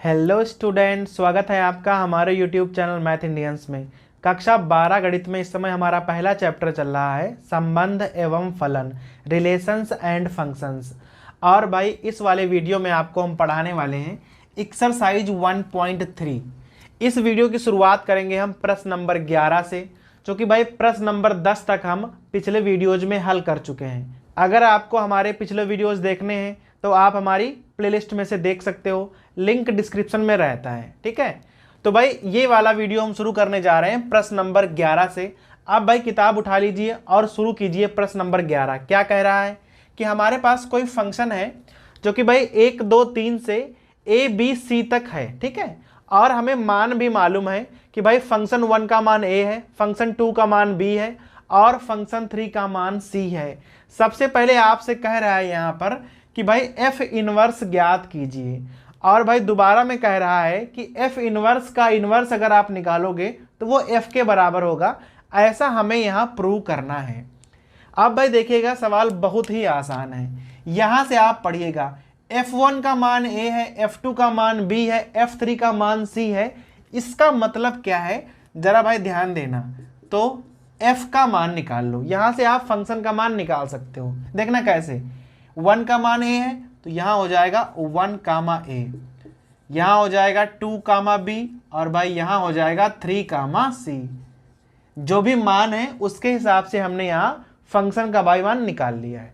Hello student, स्वागत है आपका हमारे यूट्यूब चैनल मैथ इंडियंस में। कक्षा 12 गणित में इस समय हमारा पहला चैप्टर चल रहा है संबंध एवं फलन, रिलेशंस एंड फंक्शंस। और भाई इस वाले वीडियो में आपको हम पढ़ाने वाले हैं एक्सरसाइज 1.3। इस वीडियो की शुरुआत करेंगे हम प्रश्न नंबर 11 से, जो कि भाई प्रश्न नंबर 10 तक हम पिछले वीडियोज में हल कर चुके हैं। अगर आपको हमारे पिछले वीडियोज देखने हैं तो आप हमारी प्लेलिस्ट में से देख सकते हो, लिंक डिस्क्रिप्शन में रहता है। ठीक है, तो भाई ये वाला वीडियो हम शुरू करने जा रहे हैं प्रश्न नंबर 11 से। आप भाई किताब उठा लीजिए और शुरू कीजिए प्रश्न नंबर 11। क्या कह रहा है कि हमारे पास कोई फंक्शन है जो कि भाई 1 2 3 से ए बी सी तक है। ठीक है, और हमें मान भी मालूम है कि भाई फंक्शन 1 का मान ए है, फंक्शन 2 का मान बी है और फंक्शन 3 का मान सी है। सबसे पहले आपसे कह रहा है यहाँ पर कि भाई एफ इनवर्स ज्ञात कीजिए, और भाई दोबारा में कह रहा है कि एफ इनवर्स का इनवर्स अगर आप निकालोगे तो वो एफ के बराबर होगा। ऐसा हमें यहाँ प्रूव करना है। अब भाई देखिएगा, सवाल बहुत ही आसान है। यहाँ से आप पढ़िएगा, F1 का मान A है, F2 का मान B है, F3 का मान C है। इसका मतलब क्या है जरा भाई ध्यान देना। तो F का मान निकाल लो, यहाँ से आप फंक्शन का मान निकाल सकते हो। देखना कैसे, 1 का मान A है तो यहाँ हो जाएगा 1 कामा A, यहाँ हो जाएगा 2 कामा B, और भाई यहाँ हो जाएगा 3 कामा C। जो भी मान है उसके हिसाब से हमने यहाँ फंक्शन का भाई मान निकाल लिया है।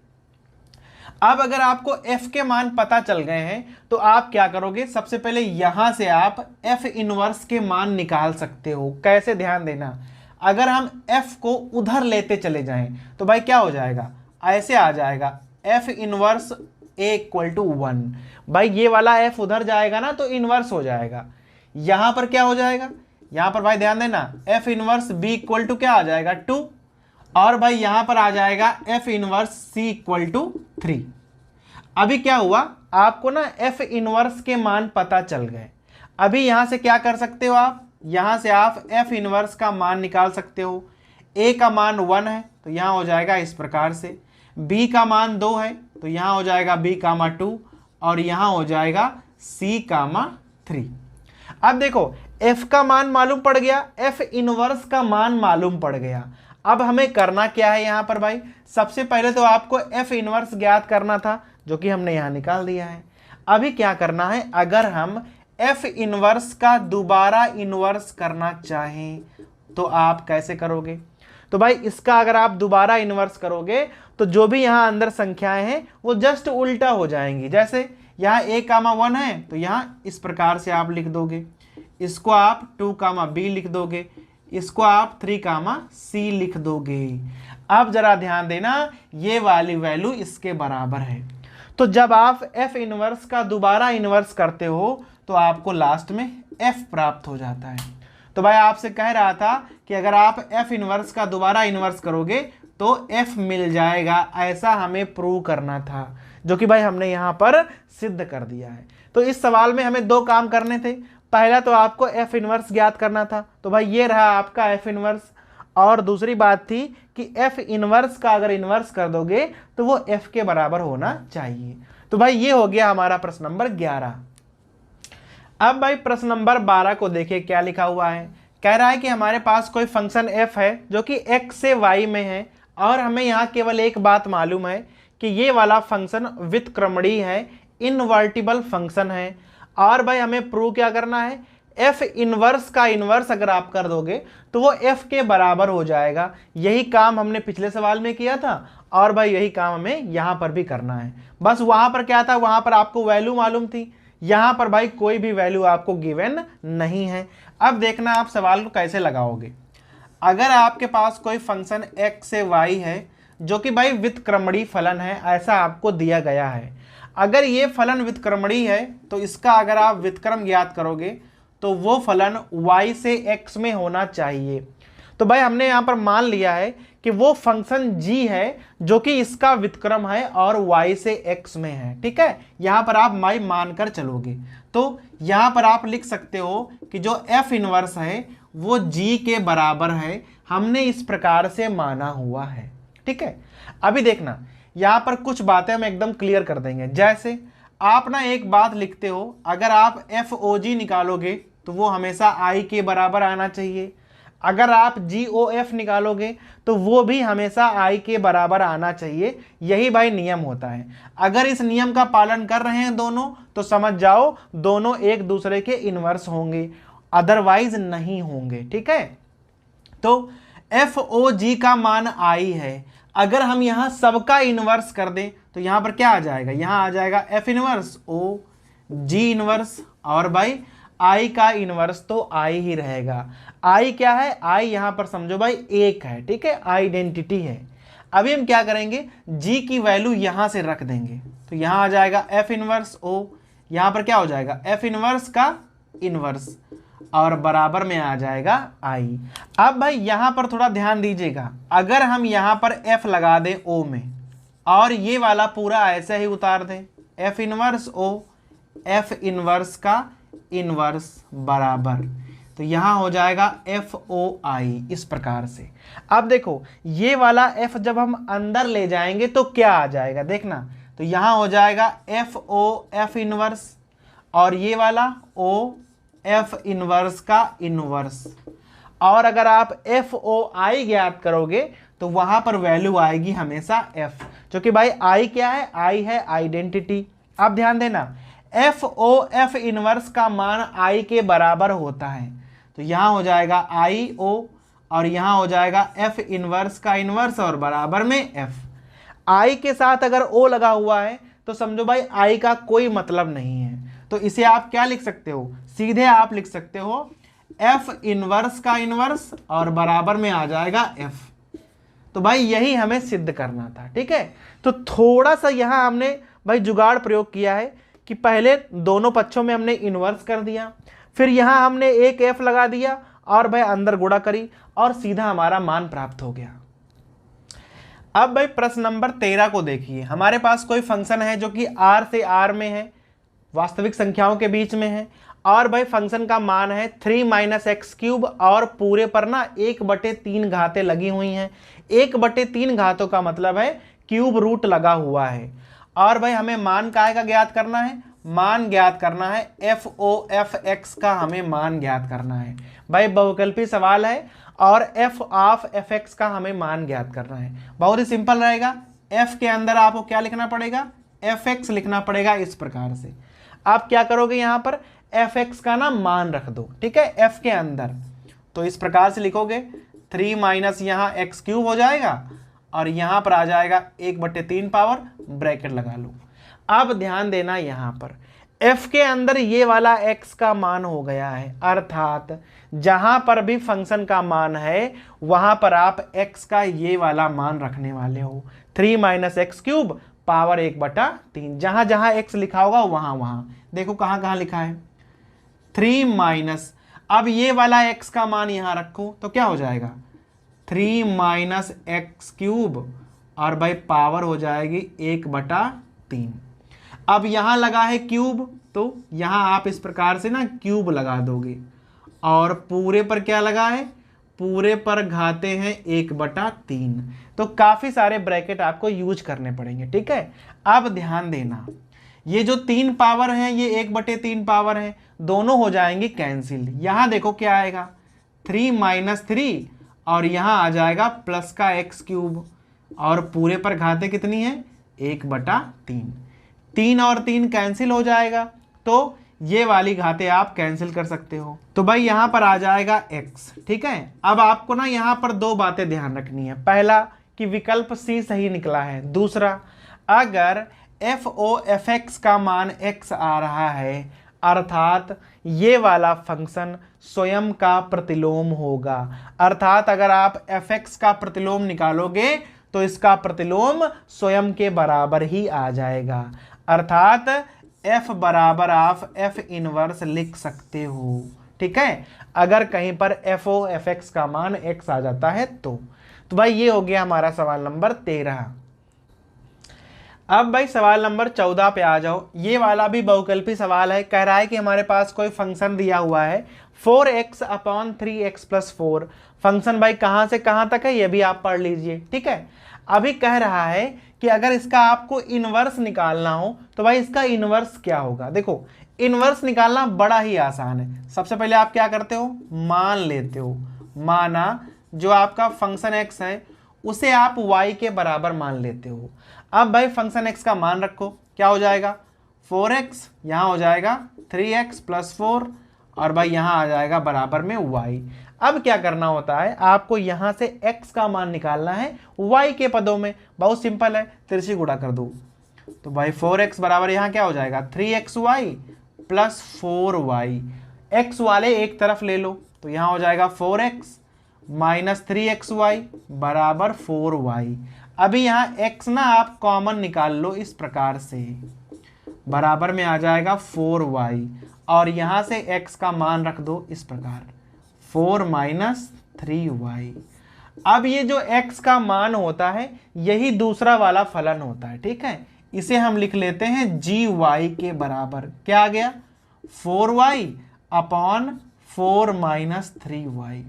अब अगर आपको f के मान पता चल गए हैं तो आप क्या करोगे, सबसे पहले यहां से आप f इनवर्स के मान निकाल सकते हो। कैसे, ध्यान देना। अगर हम f को उधर लेते चले जाएं तो भाई क्या हो जाएगा, ऐसे आ जाएगा f inverse a equal to 1। भाई ये वाला f उधर जाएगा ना तो इनवर्स हो जाएगा। यहां पर क्या हो जाएगा, यहां पर भाई ध्यान देना, f inverse b equal to क्या आ जाएगा 2, और भाई यहां पर आ जाएगा f inverse c equal to 3। अभी क्या हुआ, आपको ना f इनवर्स के मान पता चल गए। अभी यहां से क्या कर सकते हो आप, यहां से आप f इनवर्स का मान निकाल सकते हो। a का मान 1 है तो यहां हो जाएगा इस प्रकार से, b का मान 2 है तो यहां हो जाएगा b कामा 2, और यहां हो जाएगा c कामा 3। अब देखो, f का मान मालूम पड़ गया, f इनवर्स का मान मालूम पड़ गया। अब हमें करना क्या है यहाँ पर भाई, सबसे पहले तो आपको f इनवर्स ज्ञात करना था, जो कि हमने यहाँ निकाल दिया है। अभी क्या करना है, अगर हम f इनवर्स का दोबारा इनवर्स करना चाहें तो आप कैसे करोगे। तो भाई इसका अगर आप दोबारा इनवर्स करोगे तो जो भी यहाँ अंदर संख्याएं हैं वो जस्ट उल्टा हो जाएंगी। जैसे यहाँ a कामा 1 है तो यहाँ इस प्रकार से आप लिख दोगे, इसको आप 2 कामा b लिख दोगे, इसको आप 3 कामा c लिख दोगे। अब जरा ध्यान देना, ये वाली वैल्यू इसके बराबर है। तो जब आप f इनवर्स का दोबारा इनवर्स करते हो तो आपको लास्ट में f प्राप्त हो जाता है। तो भाई आपसे कह रहा था कि अगर आप f इनवर्स का दोबारा इनवर्स करोगे तो f मिल जाएगा, ऐसा हमें प्रूव करना था, जो कि भाई हमने यहाँ पर सिद्ध कर दिया है। तो इस सवाल में हमें 2 काम करने थे। पहला तो आपको f इनवर्स ज्ञात करना था, तो भाई ये रहा आपका f इनवर्स, और दूसरी बात थी कि f इनवर्स का अगर इनवर्स कर दोगे तो वो f के बराबर होना चाहिए। तो भाई ये हो गया हमारा प्रश्न नंबर 11। अब भाई प्रश्न नंबर 12 को देखिए क्या लिखा हुआ है। कह रहा है कि हमारे पास कोई फंक्शन f है जो कि x से y में है, और हमें यहाँ केवल एक बात मालूम है कि ये वाला फंक्शन व्युत्क्रमणीय है, इनवर्टिबल फंक्शन है। और भाई हमें प्रूव क्या करना है, f इनवर्स का इनवर्स अगर आप कर दोगे तो वो f के बराबर हो जाएगा। यही काम हमने पिछले सवाल में किया था, और भाई यही काम हमें यहाँ पर भी करना है। बस वहाँ पर क्या था, वहाँ पर आपको वैल्यू मालूम थी, यहाँ पर भाई कोई भी वैल्यू आपको गिवन नहीं है। अब देखना आप सवाल को कैसे लगाओगे। अगर आपके पास कोई फंक्शन x से y है जो कि भाई व्युत्क्रमणीय फलन है, ऐसा आपको दिया गया है। अगर ये फलन व्युत्क्रमणीय है तो इसका अगर आप व्युत्क्रम ज्ञात करोगे तो वो फलन y से x में होना चाहिए। तो भाई हमने यहाँ पर मान लिया है कि वो फंक्शन g है जो कि इसका व्युत्क्रम है और y से x में है। ठीक है, यहाँ पर आप y मानकर चलोगे तो यहाँ पर आप लिख सकते हो कि जो f इनवर्स है वो g के बराबर है, हमने इस प्रकार से माना हुआ है। ठीक है, अभी देखना यहाँ पर कुछ बातें हम एकदम क्लियर कर देंगे। जैसे आप ना एक बात लिखते हो, अगर आप FOG निकालोगे तो वो हमेशा I के बराबर आना चाहिए, अगर आप GOF निकालोगे तो वो भी हमेशा I के बराबर आना चाहिए। यही भाई नियम होता है। अगर इस नियम का पालन कर रहे हैं दोनों तो समझ जाओ दोनों एक दूसरे के इनवर्स होंगे, अदरवाइज नहीं होंगे। ठीक है, तो FOG का मान I है। अगर हम यहां सबका इनवर्स कर दें तो यहां पर क्या आ जाएगा, यहां आ जाएगा F inverse O, G inverse, और भाई I का इनवर्स तो I ही रहेगा। I क्या है, I यहां पर समझो भाई एक है। ठीक है, आइडेंटिटी है। अभी हम क्या करेंगे, G की वैल्यू यहां से रख देंगे तो यहां आ जाएगा F इनवर्स O, यहां पर क्या हो जाएगा F इनवर्स का इनवर्स, और बराबर में आ जाएगा I। अब भाई यहां पर थोड़ा ध्यान दीजिएगा, अगर हम यहां पर F लगा दें O में और ये वाला पूरा ऐसे ही उतार दें, F inverse O F inverse का इनवर्स बराबर, तो यहां हो जाएगा FOI इस प्रकार से। अब देखो ये वाला F जब हम अंदर ले जाएंगे तो क्या आ जाएगा, देखना, तो यहां हो जाएगा FO F इनवर्स, और ये वाला O F इनवर्स का इनवर्स, और अगर आप FOI ज्ञात करोगे तो वहां पर वैल्यू आएगी हमेशा F, जो कि भाई I क्या है, I है आइडेंटिटी। अब ध्यान देना, FO F इनवर्स का मान I के बराबर होता है, तो यहां हो जाएगा IO, और यहां हो जाएगा F इनवर्स का इनवर्स और बराबर में F। I के साथ अगर O लगा हुआ है तो समझो भाई I का कोई मतलब नहीं है, तो इसे आप क्या लिख सकते हो, सीधे आप लिख सकते हो F इनवर्स का इनवर्स और बराबर में आ जाएगा F। तो भाई यही हमें सिद्ध करना था। ठीक है, तो थोड़ा सा यहां हमने भाई जुगाड़ प्रयोग किया है कि पहले दोनों पक्षों में हमने इनवर्स कर दिया, फिर यहां हमने एक F लगा दिया और भाई अंदर गुणा करी और सीधा हमारा मान प्राप्त हो गया। अब भाई प्रश्न नंबर 13 को देखिए। हमारे पास कोई फंक्शन है जो कि R से R में है, वास्तविक संख्याओं के बीच में है, और भाई फंक्शन का मान है 3 - x क्यूब, और पूरे पर ना 1/3 घातें लगी हुई हैं। 1/3 घातों का मतलब है क्यूब रूट लगा हुआ है। और भाई हमें मान काय का ज्ञात करना है, मान ज्ञात करना है FOFX का, हमें मान ज्ञात करना है। भाई बहुकल्पी सवाल है और F ऑफ FX का हमें मान ज्ञात करना है। बहुत ही सिंपल रहेगा, F के अंदर आपको क्या लिखना पड़ेगा, FX लिखना पड़ेगा इस प्रकार से। आप क्या करोगे, यहां पर FX का ना मान रख दो। ठीक है, F के अंदर, तो इस प्रकार से लिखोगे 3 माइनस यहाँ x क्यूब हो जाएगा और यहां पर आ जाएगा 1/3 पावर, ब्रैकेट लगा लो। अब ध्यान देना, यहां पर F के अंदर ये वाला x का मान हो गया है, अर्थात जहां पर भी फंक्शन का मान है वहां पर आप x का ये वाला मान रखने वाले हो। 3 माइनस x क्यूब पावर 1/3, जहां जहां x लिखा होगा वहां वहां देखो कहां कहां लिखा है 3 माइनस, अब ये वाला x का मान यहां रखो तो क्या हो जाएगा 3 माइनस एक्स क्यूब, और भाई पावर हो जाएगी 1/3। अब यहां लगा है क्यूब, तो यहां आप इस प्रकार से ना क्यूब लगा दोगे, और पूरे पर क्या लगा है, पूरे पर घाते हैं 1/3, तो काफी सारे ब्रैकेट आपको यूज करने पड़ेंगे। ठीक है, अब ध्यान देना, ये जो 3 पावर है ये 1/3 पावर है, दोनों हो जाएंगे कैंसिल। यहां देखो क्या आएगा 3 माइनस 3, और यहां आ जाएगा प्लस का एक्स क्यूब, और पूरे पर घाते कितनी है 1/3, 3 और 3 कैंसिल हो जाएगा, तो ये वाली घाते आप कैंसिल कर सकते हो। तो भाई यहां पर आ जाएगा x। ठीक है, अब आपको ना यहां पर दो बातें ध्यान रखनी है। पहला कि विकल्प C सही निकला है, दूसरा अगर FOFX का मान x आ रहा है अर्थात ये वाला फंक्शन स्वयं का प्रतिलोम होगा। अर्थात अगर आप fx का प्रतिलोम निकालोगे तो इसका प्रतिलोम स्वयं के बराबर ही आ जाएगा, अर्थात f बराबर आप f इनवर्स लिख सकते हो। ठीक है, अगर कहीं पर FOFX का मान x आ जाता है तो भाई ये हो गया हमारा सवाल नंबर 13। अब भाई सवाल नंबर 14 पे आ जाओ। ये वाला भी बहुकल्पी सवाल है। कह रहा है कि हमारे पास कोई फंक्शन दिया हुआ है 4x/3x + 4। फंक्शन भाई कहां से कहां तक है ये भी आप पढ़ लीजिए। ठीक है, अभी कह रहा है कि अगर इसका आपको इनवर्स निकालना हो तो भाई इसका इनवर्स क्या होगा। देखो इनवर्स निकालना बड़ा ही आसान है। सबसे पहले आप क्या करते हो, मान लेते हो, माना जो आपका फंक्शन x है उसे आप y के बराबर मान लेते हो। अब भाई फंक्शन x का मान रखो, क्या हो जाएगा 4x, यहाँ हो जाएगा 3x प्लस 4 और भाई यहाँ आ जाएगा बराबर में y। अब क्या करना होता है, आपको यहाँ से x का मान निकालना है y के पदों में। बहुत सिंपल है, तिरछी गुणा कर दो तो भाई 4x बराबर यहाँ क्या हो जाएगा 3xy प्लस 4y। x वाले एक तरफ ले लो तो यहाँ हो जाएगा 4x माइनस 3xy बराबर 4y। अभी यहाँ x ना आप कॉमन निकाल लो इस प्रकार से, बराबर में आ जाएगा 4y और यहाँ से x का मान रख दो इस प्रकार 4 माइनस 3y। अब ये जो x का मान होता है यही दूसरा वाला फलन होता है, ठीक है। इसे हम लिख लेते हैं gy के बराबर, क्या आ गया 4y अपॉन 4 माइनस 3y।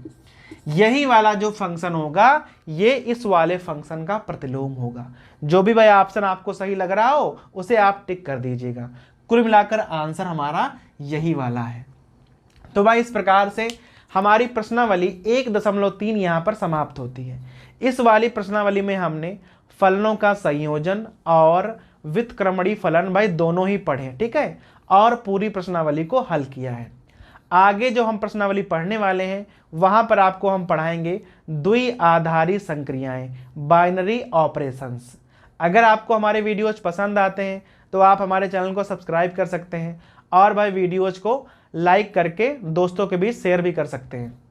यही वाला जो फंक्शन होगा ये इस वाले फंक्शन का प्रतिलोम होगा। जो भी भाई ऑप्शन आपको सही लग रहा हो उसे आप टिक कर दीजिएगा। कुल मिलाकर आंसर हमारा यही वाला है। तो भाई इस प्रकार से हमारी प्रश्नावली 1.3 यहाँ पर समाप्त होती है। इस वाली प्रश्नावली में हमने फलनों का संयोजन और व्युत्क्रमणीय फलन भाई दोनों ही पढ़े, ठीक है, और पूरी प्रश्नावली को हल किया है। आगे जो हम प्रश्नावली पढ़ने वाले हैं वहां पर आपको हम पढ़ाएंगे द्विआधारी संक्रियाएं, बाइनरी ऑपरेशंस। अगर आपको हमारे वीडियोज पसंद आते हैं तो आप हमारे चैनल को सब्सक्राइब कर सकते हैं और भाई वीडियोज को लाइक करके दोस्तों के बीच शेयर भी कर सकते हैं।